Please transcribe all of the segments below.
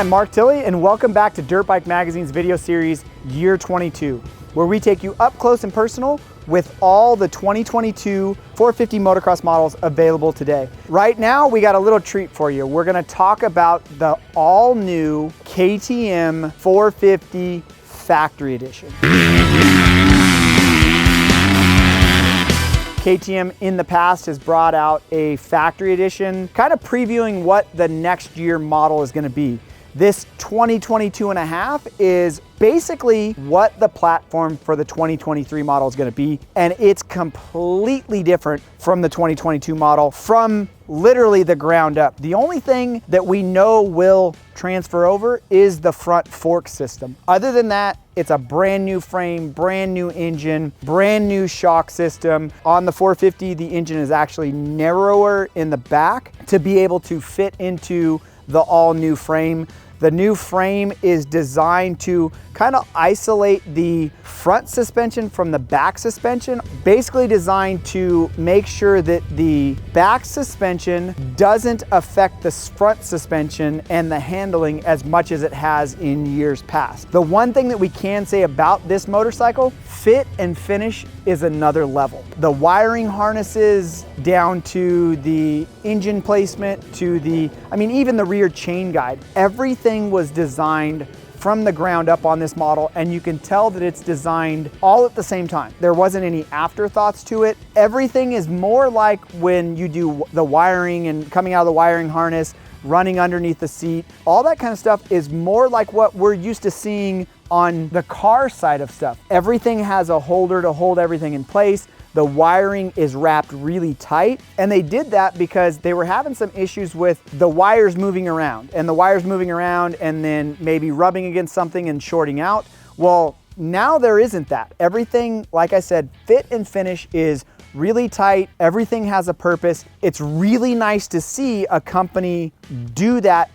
I'm Mark Tilley, and welcome back to Dirtbike Magazine's video series, Year 22, where we take you up close and personal with all the 2022 450 motocross models available today. Right now, we got a little treat for you. We're gonna talk about the all-new KTM 450 Factory Edition. KTM in the past has brought out a factory edition, kind of previewing what the next year model is gonna be. This 2022 and a half is basically what the platform for the 2023 model is gonna be, and it's completely different from the 2022 model from literally the ground up. The only thing that we know will transfer over is the front fork system. Other than that, it's a brand new frame, brand new engine, brand new shock system. On the 450, the engine is actually narrower in the back to be able to fit into the all new frame. The new frame is designed to kind of isolate the front suspension from the back suspension, basically designed to make sure that the back suspension doesn't affect the front suspension and the handling as much as it has in years past. The one thing that we can say about this motorcycle, fit and finish is another level. The wiring harnesses down to the engine placement to even the rear chain guide, everything was designed from the ground up on this model, and you can tell that it's designed all at the same time. There wasn't any afterthoughts to it. Everything is more like when you do the wiring and coming out of the wiring harness, running underneath the seat, all that kind of stuff is more like what we're used to seeing on the car side of stuff. Everything has a holder to hold everything in place. The wiring is wrapped really tight, and they did that because they were having some issues with the wires moving around and then maybe rubbing against something and shorting out. Well, now there isn't that. Everything, like I said, fit and finish is really tight. Everything has a purpose. It's really nice to see a company do that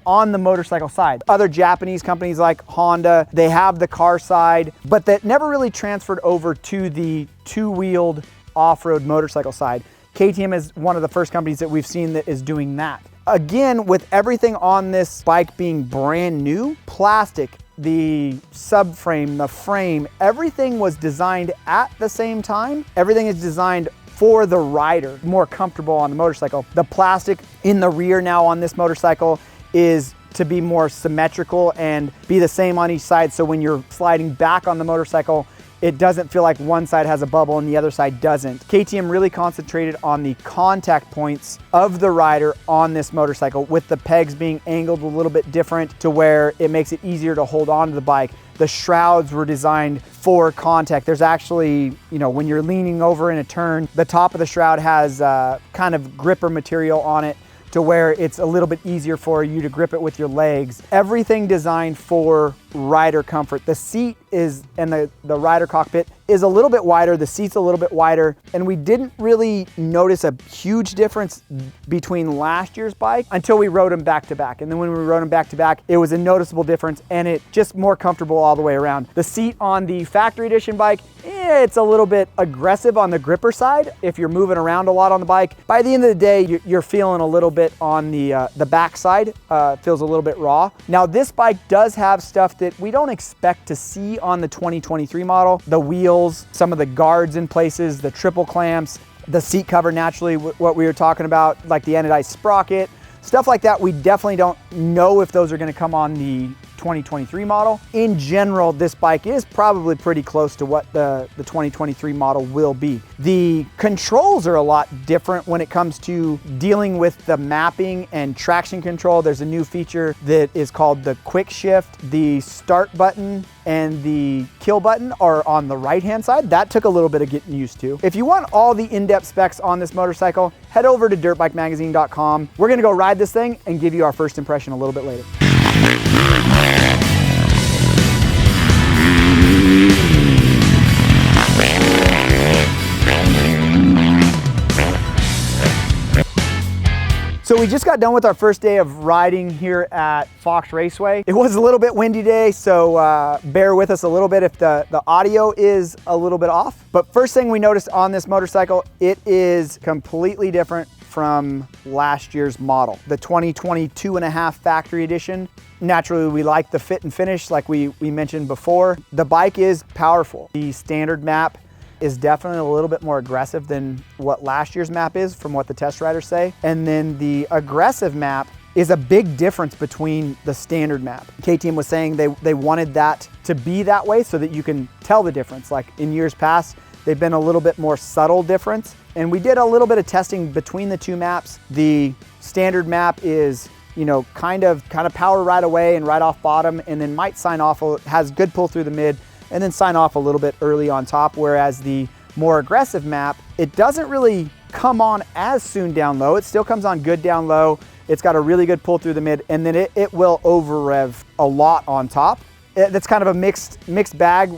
on the motorcycle side. Other Japanese companies like Honda, they have the car side, but that never really transferred over to the two-wheeled off-road motorcycle side. KTM is one of the first companies that we've seen that is doing that. Again, with everything on this bike being brand new, plastic, the subframe, the frame, everything was designed at the same time. Everything is designed for the rider, more comfortable on the motorcycle. The plastic in the rear now on this motorcycle is to be more symmetrical and be the same on each side, so when you're sliding back on the motorcycle, it doesn't feel like one side has a bubble and the other side doesn't. KTM really concentrated on the contact points of the rider on this motorcycle, with the pegs being angled a little bit different to where it makes it easier to hold on to the bike. The shrouds were designed for contact. There's actually, when you're leaning over in a turn, the top of the shroud has kind of gripper material on it to where it's a little bit easier for you to grip it with your legs. Everything designed for rider comfort. The seat and the rider cockpit is a little bit wider, the seat's a little bit wider, and we didn't really notice a huge difference between last year's bike until we rode them back to back. And then when we rode them back to back, it was a noticeable difference, and it just more comfortable all the way around. The seat on the factory edition bike, it's a little bit aggressive on the gripper side. If you're moving around a lot on the bike, by the end of the day, you're feeling a little bit on the back side, feels a little bit raw. Now this bike does have stuff that we don't expect to see on the 2023 model. The wheels, some of the guards in places, the triple clamps, the seat cover, naturally what we were talking about, like the anodized sprocket, stuff like that. We definitely don't know if those are gonna come on the 2023 model. In general, this bike is probably pretty close to what the 2023 model will be. The controls are a lot different when it comes to dealing with the mapping and traction control. There's a new feature that is called the quick shift. The start button and the kill button are on the right-hand side. That took a little bit of getting used to. If you want all the in-depth specs on this motorcycle, head over to dirtbikemagazine.com. We're gonna go ride this thing and give you our first impression a little bit later. So we just got done with our first day of riding here at Fox Raceway. It was a little bit windy today, so bear with us a little bit if the audio is a little bit off. But first thing we noticed on this motorcycle, it is completely different from last year's model. The 2022.5 factory edition. Naturally, we like the fit and finish like we mentioned before. The bike is powerful. The standard map is definitely a little bit more aggressive than what last year's map is from what the test riders say. And then the aggressive map is a big difference between the standard map. KTM was saying they wanted that to be that way so that you can tell the difference. Like in years past, they've been a little bit more subtle difference. And we did a little bit of testing between the two maps. The standard map is, you know, kind of power right away and right off bottom, and then might sign off, has good pull through the mid, and then sign off a little bit early on top. Whereas the more aggressive map, it doesn't really come on as soon down low. It still comes on good down low. It's got a really good pull through the mid, and then it will over rev a lot on top. That's kind of a mixed bag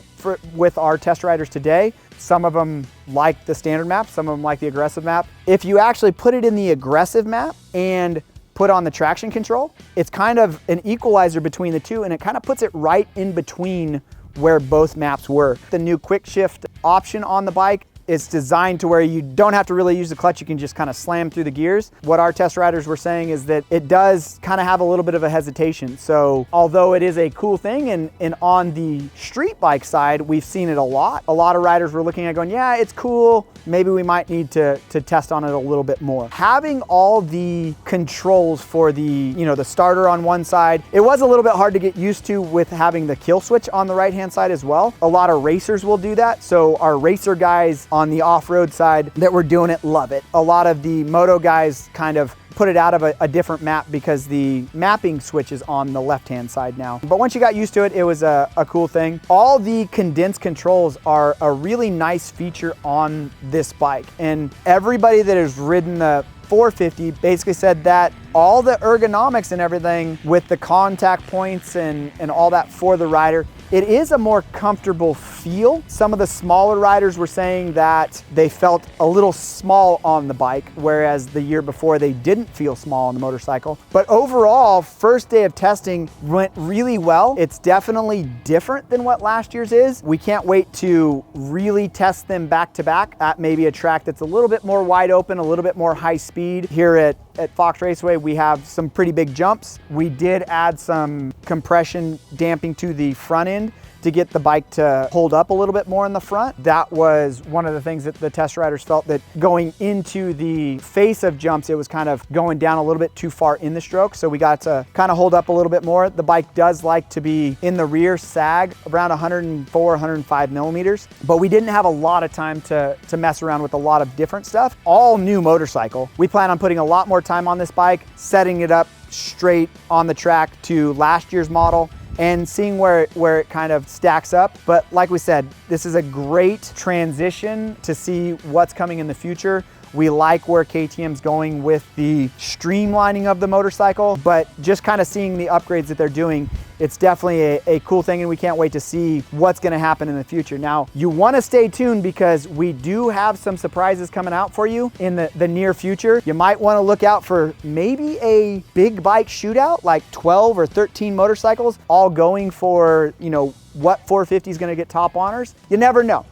with our test riders today. Some of them like the standard map, some of them like the aggressive map. If you actually put it in the aggressive map and put on the traction control, it's kind of an equalizer between the two, and it kind of puts it right in between where both maps were. The new quick shift option on the bike is designed to where you don't have to really use the clutch, you can just kind of slam through the gears. What our test riders were saying is that it does kind of have a little bit of a hesitation. So although it is a cool thing, and on the street bike side, we've seen it a lot. A lot of riders were looking at going, yeah, it's cool, maybe we might need to test on it a little bit more. Having all the controls for the, you know, the starter on one side, it was a little bit hard to get used to with having the kill switch on the right hand side as well. A lot of racers will do that. So our racer guys on the off-road side that were doing it love it. A lot of the moto guys kind of put it out of a different map because the mapping switch is on the left-hand side now. But once you got used to it, it was a cool thing. All the condensed controls are a really nice feature on this bike. And everybody that has ridden the 450 basically said that all the ergonomics and everything with the contact points and all that for the rider, it is a more comfortable feel. Some of the smaller riders were saying that they felt a little small on the bike, whereas the year before they didn't feel small on the motorcycle. But overall, first day of testing went really well. It's definitely different than what last year's is. We can't wait to really test them back to back at maybe a track that's a little bit more wide open, a little bit more high speed. Here at Fox Raceway, we have some pretty big jumps. We did add some compression damping to the front end to get the bike to hold up a little bit more in the front. That was one of the things that the test riders felt, that going into the face of jumps, it was kind of going down a little bit too far in the stroke. So we got to kind of hold up a little bit more. The bike does like to be in the rear sag around 104, 105 millimeters, but we didn't have a lot of time to mess around with a lot of different stuff. All new motorcycle. We plan on putting a lot more time on this bike, setting it up straight on the track to last year's model, and seeing where it kind of stacks up. But like we said, this is a great transition to see what's coming in the future. We like where KTM's going with the streamlining of the motorcycle, but just kind of seeing the upgrades that they're doing, it's definitely a cool thing, and we can't wait to see what's gonna happen in the future. Now, you wanna stay tuned because we do have some surprises coming out for you in the near future. You might wanna look out for maybe a big bike shootout, like 12 or 13 motorcycles, all going for, you know, what 450 is gonna get top honors. You never know.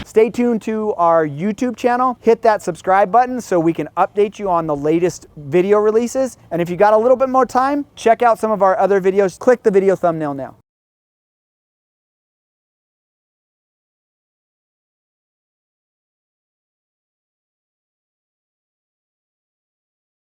Stay tuned to our YouTube channel. Hit that subscribe button so we can update you on the latest video releases. And if you got a little bit more time, check out some of our other videos. Click the video thumbnail now.